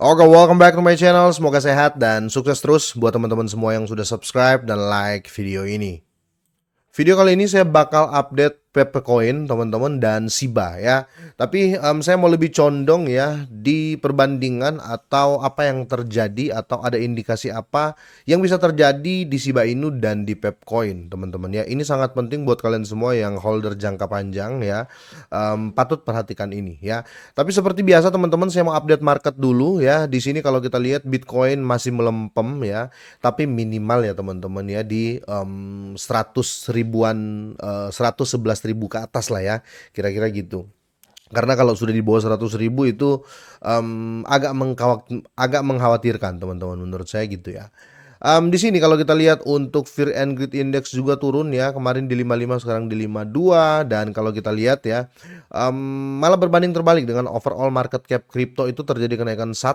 Oke, welcome back to my channel. Semoga sehat dan sukses terus buat teman-teman semua yang sudah subscribe dan like video ini. Video kali ini saya bakal update Pepecoin teman-teman dan Shiba ya. Tapi saya mau lebih condong ya di perbandingan atau apa yang terjadi atau ada indikasi apa yang bisa terjadi di Shiba Inu dan di Pepcoin teman-teman ya. Ini sangat penting buat kalian semua yang holder jangka panjang ya. Patut perhatikan ini ya. Tapi seperti biasa teman-teman saya mau update market dulu ya. Di sini kalau kita lihat Bitcoin masih melempem ya, tapi minimal ya teman-teman ya di 100 ribuan, 111 ribu ke atas lah ya, kira-kira gitu. Karena kalau sudah di bawah 100 ribu itu agak mengkhawatirkan teman-teman menurut saya gitu ya. Di sini kalau kita lihat untuk Fear and Greed Index juga turun ya, kemarin di 55 sekarang di 52, dan kalau kita lihat ya malah berbanding terbalik dengan overall market cap kripto itu terjadi kenaikan 1%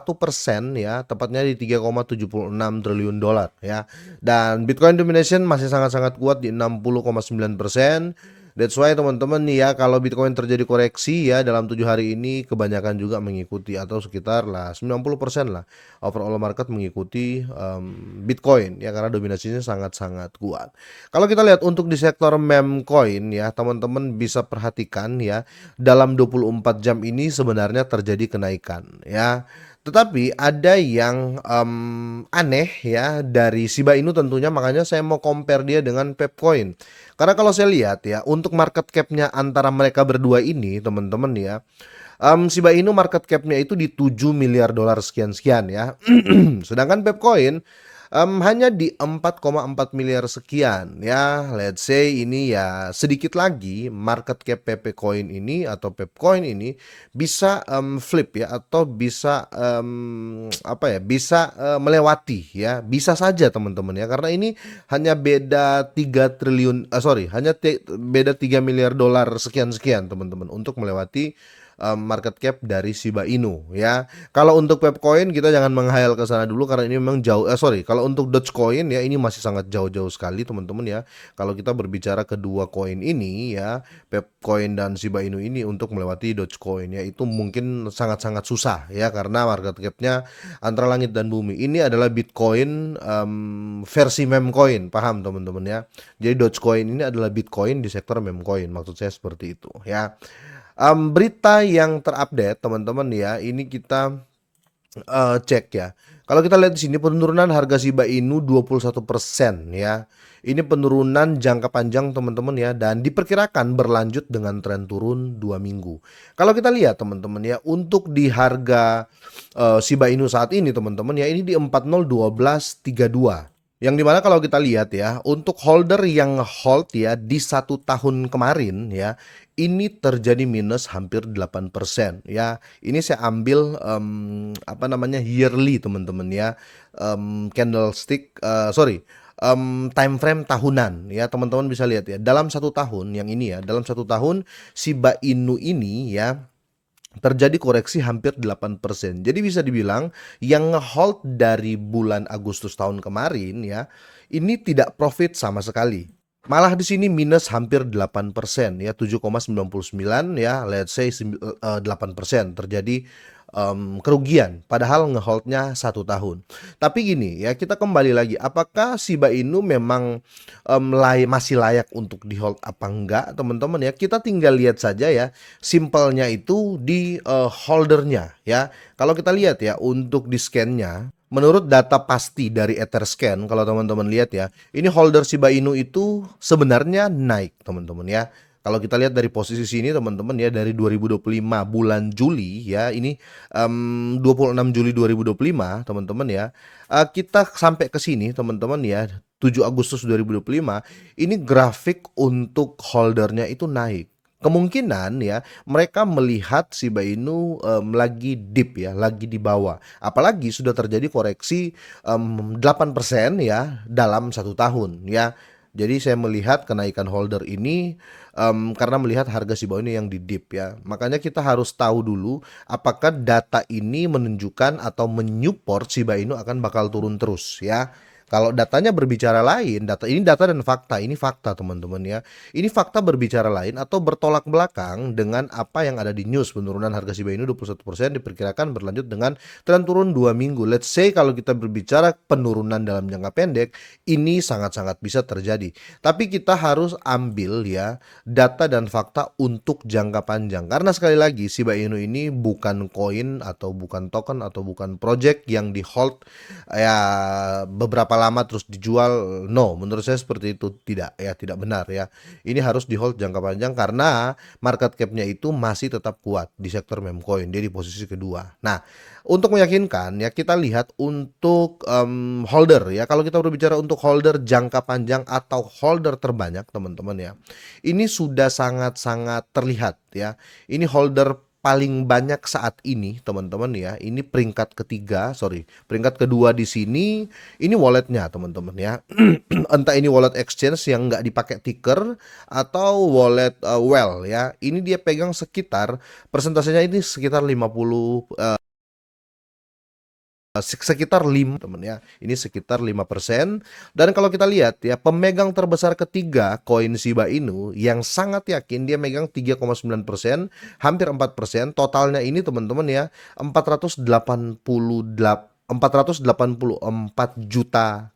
ya, tepatnya di 3,76 triliun dolar ya. Dan Bitcoin domination masih sangat-sangat kuat di 60,9%. That's why teman-teman nih ya, kalau Bitcoin terjadi koreksi ya dalam 7 hari ini, kebanyakan juga mengikuti atau sekitar lah 90% lah overall market mengikuti Bitcoin ya, karena dominasinya sangat-sangat kuat. Kalau kita lihat untuk di sektor meme coin ya, teman-teman bisa perhatikan ya, dalam 24 jam ini sebenarnya terjadi kenaikan ya. Tetapi ada yang aneh ya dari Shiba Inu tentunya, makanya saya mau compare dia dengan Pepcoin. Karena kalau saya lihat ya, untuk market cap-nya antara mereka berdua ini, teman-teman ya, Shiba Inu market cap-nya itu di 7 miliar dolar sekian-sekian ya. Sedangkan Pepcoin hanya di 4,4 miliar sekian ya. Let's say ini ya sedikit lagi market cap Pepecoin ini atau Pepcoin ini bisa flip ya, atau bisa apa ya, bisa melewati ya. Bisa saja teman-teman ya, karena ini hanya beda 3 triliun, sorry, hanya beda 3 miliar dolar sekian-sekian teman-teman untuk melewati market cap dari Shiba Inu ya. Kalau untuk Pepcoin kita jangan menghayal ke sana dulu, karena ini memang jauh, sorry, kalau untuk Dogecoin ya ini masih sangat jauh-jauh sekali teman-teman ya. Kalau kita berbicara kedua koin ini ya, Pepcoin dan Shiba Inu ini, untuk melewati Dogecoin ya itu mungkin sangat-sangat susah ya, karena market capnya antara langit dan bumi. Ini adalah Bitcoin versi meme coin, paham teman-teman ya. Jadi Dogecoin ini adalah Bitcoin di sektor meme coin, maksud saya seperti itu ya. Berita yang terupdate teman-teman ya, ini kita cek ya. Kalau kita lihat di sini penurunan harga Shiba Inu 21% ya. Ini penurunan jangka panjang teman-teman ya, dan diperkirakan berlanjut dengan tren turun 2 minggu. Kalau kita lihat teman-teman ya, untuk di harga Shiba Inu saat ini teman-teman ya, ini di 401232. Yang dimana kalau kita lihat ya, untuk holder yang hold ya di 1 tahun kemarin ya, ini terjadi minus hampir 8% ya. Ini saya ambil apa namanya, yearly teman-teman ya, candlestick, sorry, time frame tahunan ya, teman-teman bisa lihat ya, dalam 1 tahun yang ini ya, dalam 1 tahun Shiba Inu ini ya terjadi koreksi hampir 8%. Jadi bisa dibilang yang ngehold dari bulan Agustus tahun kemarin ya, ini tidak profit sama sekali. Malah di sini minus hampir 8% ya, 7,99 ya, let's say 8% terjadi kerugian, padahal ngeholdnya 1 tahun. Tapi gini ya, kita kembali lagi, apakah Shiba Inu memang masih layak untuk di hold apa enggak teman-teman ya. Kita tinggal lihat saja ya, simpelnya itu di holdernya ya. Kalau kita lihat ya, untuk di scan-nya, menurut data pasti dari Etherscan, kalau teman-teman lihat ya, ini holder Shiba Inu itu sebenarnya naik teman-teman ya. Kalau kita lihat dari posisi sini teman-teman ya, dari 2025 bulan Juli ya, ini 26 Juli 2025 teman-teman ya, kita sampai ke sini teman-teman ya, 7 Agustus 2025, ini grafik untuk holdernya itu naik. Kemungkinan ya mereka melihat Shiba Inu lagi dip ya, lagi di bawah. Apalagi sudah terjadi koreksi 8% ya dalam 1 tahun ya. Jadi saya melihat kenaikan holder ini karena melihat harga Shiba Inu yang di dip ya. Makanya kita harus tahu dulu apakah data ini menunjukkan atau menyupport Shiba Inu akan bakal turun terus ya. Kalau datanya berbicara lain, ini data dan fakta, ini fakta teman-teman ya. Ini fakta berbicara lain atau bertolak belakang dengan apa yang ada di news. Penurunan harga Shiba Inu 21% diperkirakan berlanjut dengan tren turun 2 minggu. Let's say kalau kita berbicara penurunan dalam jangka pendek, ini sangat-sangat bisa terjadi. Tapi kita harus ambil ya data dan fakta untuk jangka panjang. Karena sekali lagi Shiba Inu ini bukan koin atau bukan token atau bukan project yang di hold ya beberapa lama terus dijual. No, menurut saya seperti itu tidak benar ya. Ini harus di hold jangka panjang karena market cap-nya itu masih tetap kuat di sektor meme coin. Dia di posisi kedua. Nah, untuk meyakinkan ya kita lihat untuk holder ya. Kalau kita berbicara untuk holder jangka panjang atau holder terbanyak teman-teman ya. Ini sudah sangat-sangat terlihat ya. Ini holder paling banyak saat ini teman-teman ya. Ini peringkat kedua di sini. Ini walletnya teman-teman ya. Entah ini wallet exchange yang nggak dipakai ticker atau wallet well ya. Ini dia pegang sekitar persentasenya ini sekitar 50 sekitar 5 teman ya. Ini sekitar 5%. Dan kalau kita lihat ya, pemegang terbesar ketiga koin Shiba Inu yang sangat yakin dia megang 3,9%, hampir 4%. Totalnya ini teman-teman ya, 484 juta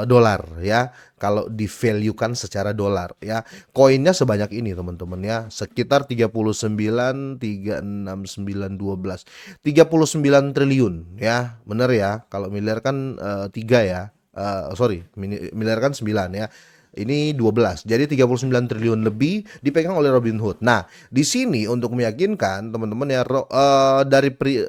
dolar ya, kalau di value kan secara dolar ya. Koinnya sebanyak ini teman-teman ya, sekitar 39 triliun ya, bener ya. Kalau miliar kan 3 ya, miliar kan 9 ya. Ini 12, jadi 39 triliun lebih dipegang oleh Robinhood. Nah, di sini untuk meyakinkan teman-teman ya,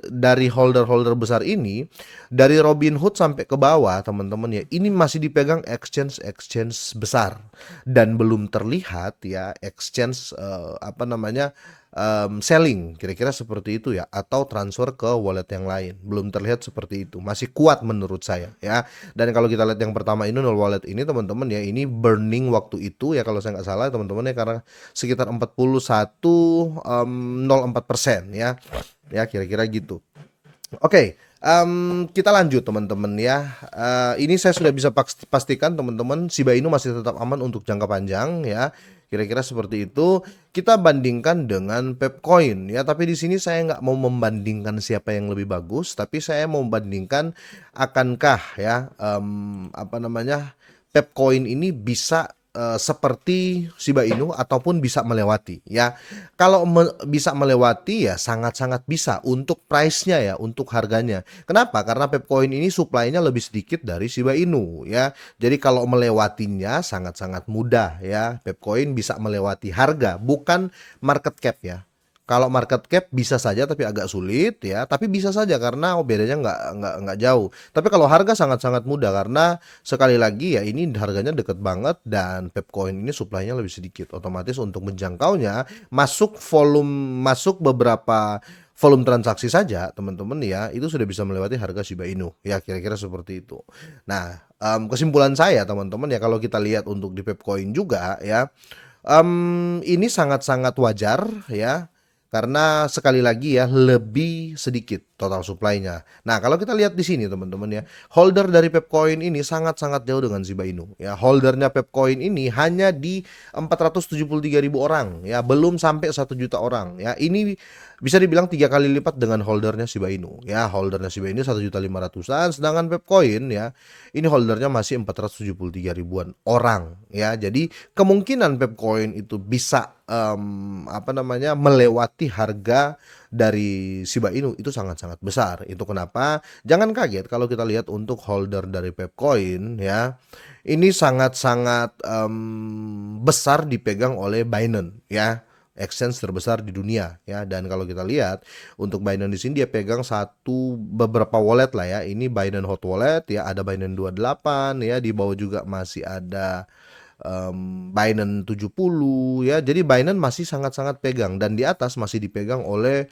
dari holder-holder besar ini, dari Robinhood sampai ke bawah teman-teman ya, ini masih dipegang exchange besar dan belum terlihat ya exchange selling kira-kira seperti itu ya, atau transfer ke wallet yang lain. Belum terlihat seperti itu, masih kuat menurut saya ya. Dan kalau kita lihat yang pertama ini nol wallet ini teman-teman ya, ini burning waktu itu ya kalau saya nggak salah teman-teman ya, karena sekitar 41,04% ya. Ya kira-kira gitu. Oke, kita lanjut teman-teman ya. Ini saya sudah bisa pastikan teman-teman Shiba Inu masih tetap aman untuk jangka panjang ya. Kira-kira seperti itu. Kita bandingkan dengan Pepcoin ya. Tapi di sini saya nggak mau membandingkan siapa yang lebih bagus, tapi saya mau membandingkan akankah ya Pepcoin ini bisa seperti Shiba Inu ataupun bisa melewati ya. Kalau bisa melewati ya sangat-sangat bisa untuk price-nya ya, untuk harganya. Kenapa? Karena Pepcoin ini supply-nya lebih sedikit dari Shiba Inu ya. Jadi kalau melewatinya sangat-sangat mudah ya. Pepcoin bisa melewati harga, bukan market cap ya. Kalau market cap bisa saja tapi agak sulit ya, tapi bisa saja karena bedanya nggak jauh. Tapi kalau harga sangat-sangat mudah karena sekali lagi ya ini harganya deket banget dan Pepcoin ini supply-nya lebih sedikit. Otomatis untuk menjangkaunya masuk beberapa volume transaksi saja teman-teman ya, itu sudah bisa melewati harga Shiba Inu ya, kira-kira seperti itu. Nah, kesimpulan saya teman-teman ya, kalau kita lihat untuk di Pepcoin juga ya, ini sangat-sangat wajar ya. Karena sekali lagi ya lebih sedikit total supply-nya. Nah, kalau kita lihat di sini teman-teman ya, holder dari Pepcoin ini sangat-sangat jauh dengan Shiba Inu. Ya, holdernya Pepcoin ini hanya di 473.000 orang ya, belum sampai 1 juta orang ya. Ini bisa dibilang 3 kali lipat dengan holdernya Shiba Inu. Ya, holdernya Shiba Inu 1.500.000-an, sedangkan Pepcoin ya, ini holdernya masih 473 ribuan orang ya. Jadi kemungkinan Pepcoin itu bisa melewati harga dari Shiba Inu itu sangat-sangat besar. Itu kenapa jangan kaget kalau kita lihat untuk holder dari Pepcoin ya, ini sangat-sangat besar dipegang oleh Binance ya, exchange terbesar di dunia ya. Dan kalau kita lihat untuk Binance di sini dia pegang beberapa wallet lah ya. Ini Binance Hot Wallet ya, ada Binance 28 ya, di bawah juga masih ada Binance 70 ya. Jadi Binance masih sangat-sangat pegang, dan di atas masih dipegang oleh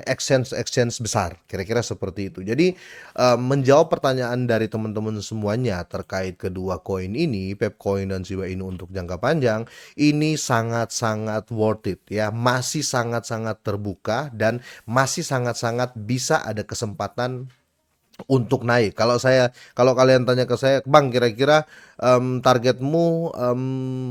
exchange besar, kira-kira seperti itu. Jadi menjawab pertanyaan dari teman-teman semuanya terkait kedua koin ini, Pepcoin dan Shiba Inu untuk jangka panjang, ini sangat-sangat worth it ya, masih sangat-sangat terbuka dan masih sangat-sangat bisa ada kesempatan untuk naik. Kalau kalian tanya ke saya, "Bang, kira-kira, targetmu,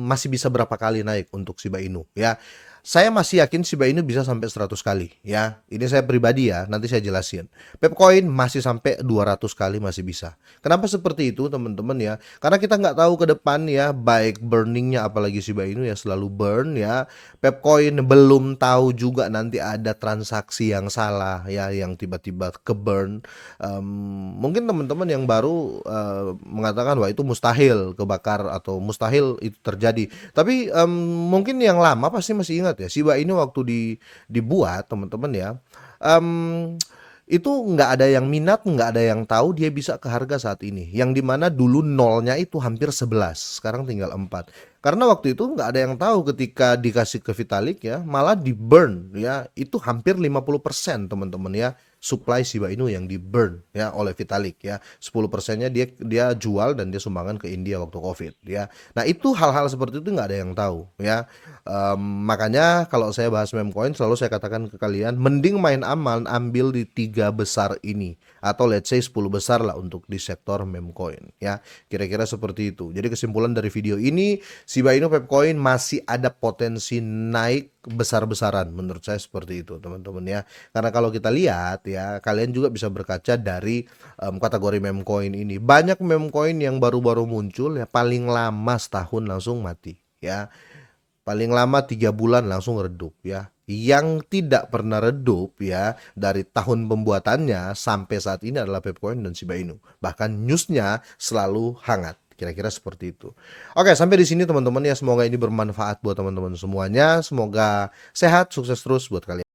masih bisa berapa kali naik untuk Shiba Inu?" Ya, saya masih yakin Shiba Inu bisa sampai 100 kali, ya. Ini saya pribadi ya, nanti saya jelasin. Pepcoin masih sampai 200 kali masih bisa. Kenapa seperti itu, teman-teman ya? Karena kita nggak tahu ke depan ya, baik burning-nya apalagi Shiba Inu ya selalu burn ya. Pepcoin belum tahu juga nanti ada transaksi yang salah ya, yang tiba-tiba ke-burn. Mungkin teman-teman yang baru mengatakan wah itu mustahil kebakar atau mustahil itu terjadi. Tapi mungkin yang lama pasti masih ingat ya Shiba ini waktu dibuat teman-teman ya. em, itu nggak ada yang minat, nggak ada yang tahu dia bisa ke harga saat ini. Yang dimana dulu nolnya itu hampir 11, sekarang tinggal 4. Karena waktu itu nggak ada yang tahu ketika dikasih ke Vitalik ya, malah di burn ya, itu hampir 50% teman-teman ya, supply Shiba Inu yang di burn ya oleh Vitalik ya. 10%-nya dia dia jual dan dia sumbangkan ke India waktu Covid ya. Nah, itu hal-hal seperti itu nggak ada yang tahu ya. Makanya kalau saya bahas meme coin selalu saya katakan ke kalian, mending main aman ambil di 3 besar ini atau let's say 10 besar lah untuk di sektor meme coin ya. Kira-kira seperti itu. Jadi kesimpulan dari video ini, Shiba Inu Pepcoin masih ada potensi naik besar-besaran menurut saya seperti itu teman-teman ya. Karena kalau kita lihat ya, kalian juga bisa berkaca dari kategori meme coin ini. Banyak meme coin yang baru-baru muncul ya, paling lama setahun langsung mati ya. Paling lama 3 bulan langsung redup ya. Yang tidak pernah redup ya dari tahun pembuatannya sampai saat ini adalah Pepcoin dan Shiba Inu. Bahkan newsnya selalu hangat. Kira-kira seperti itu. Oke, sampai di sini teman-teman ya. Semoga ini bermanfaat buat teman-teman semuanya. Semoga sehat, sukses terus buat kalian.